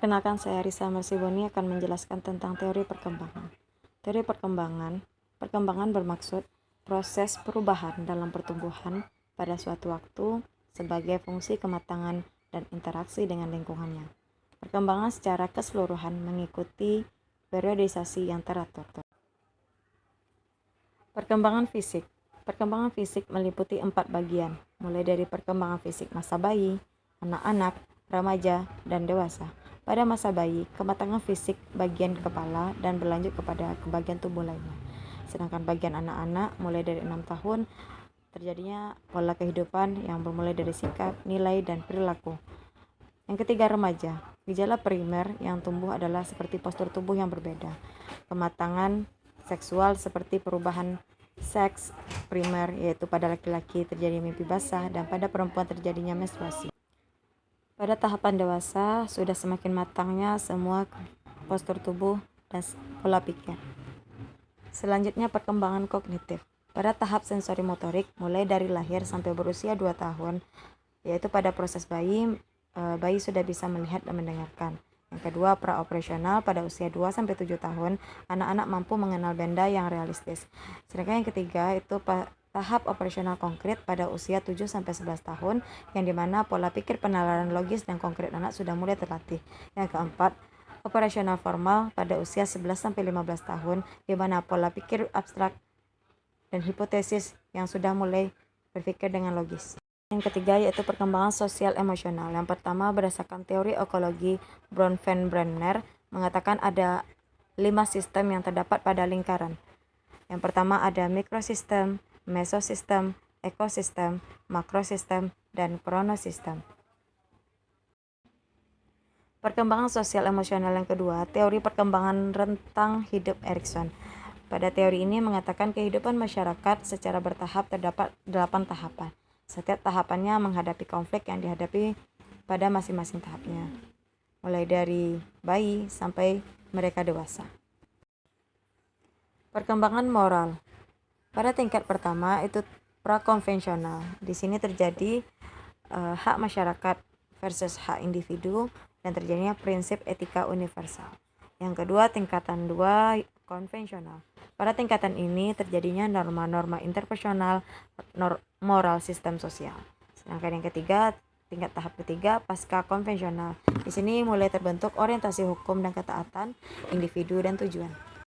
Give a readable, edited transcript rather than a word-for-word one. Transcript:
Perkenalkan, saya Risa Marsiboni akan menjelaskan tentang teori perkembangan. Teori perkembangan bermaksud proses perubahan dalam pertumbuhan pada suatu waktu sebagai fungsi kematangan dan interaksi dengan lingkungannya. Perkembangan secara keseluruhan mengikuti periodisasi yang teratur. Perkembangan fisik. Perkembangan fisik meliputi 4 bagian, mulai dari perkembangan fisik masa bayi, anak-anak, remaja, dan dewasa. Pada masa bayi, kematangan fisik bagian kepala dan berlanjut kepada bagian tubuh lainnya. Sedangkan bagian anak-anak mulai dari 6 tahun terjadinya pola kehidupan yang bermulai dari sikap, nilai, dan perilaku. Yang ketiga, remaja. Gejala primer yang tumbuh adalah seperti postur tubuh yang berbeda. Kematangan seksual seperti perubahan seks primer, yaitu pada laki-laki terjadi mimpi basah dan pada perempuan terjadinya menstruasi. Pada tahapan dewasa sudah semakin matangnya semua postur tubuh dan pola pikir. Selanjutnya, perkembangan kognitif. Pada tahap sensori motorik mulai dari lahir sampai berusia 2 tahun, yaitu pada proses bayi sudah bisa melihat dan mendengarkan. Yang kedua, praoperasional. Pada usia 2-7 tahun, anak-anak mampu mengenal benda yang realistis. Sedangkan yang ketiga itu tahap operasional konkret pada usia 7-11 tahun, yang dimana pola pikir penalaran logis dan konkret anak sudah mulai terlatih. Yang keempat, operasional formal pada usia 11-15 tahun, di mana pola pikir abstrak dan hipotesis yang sudah mulai berpikir dengan logis. Yang ketiga yaitu perkembangan sosial emosional. Yang pertama, berdasarkan teori ekologi Bronfenbrenner mengatakan ada 5 sistem yang terdapat pada lingkaran. Yang pertama ada mikrosistem, mesosistem, ekosistem, makrosistem, dan kronosistem. Perkembangan sosial emosional yang kedua, teori perkembangan rentang hidup Erikson. Pada teori ini mengatakan kehidupan masyarakat secara bertahap terdapat 8 tahapan. Setiap tahapannya menghadapi konflik yang dihadapi pada masing-masing tahapnya, mulai dari bayi sampai mereka dewasa. Perkembangan moral. Pada tingkat pertama itu prakonvensional. Di sini terjadi hak masyarakat versus hak individu dan terjadinya prinsip etika universal. Yang kedua, tingkatan 2 konvensional. Pada tingkatan ini terjadinya norma-norma interpersonal, moral sistem sosial. Sedangkan yang ketiga, tingkat tahap ketiga pasca konvensional. Di sini mulai terbentuk orientasi hukum dan ketaatan individu dan tujuan.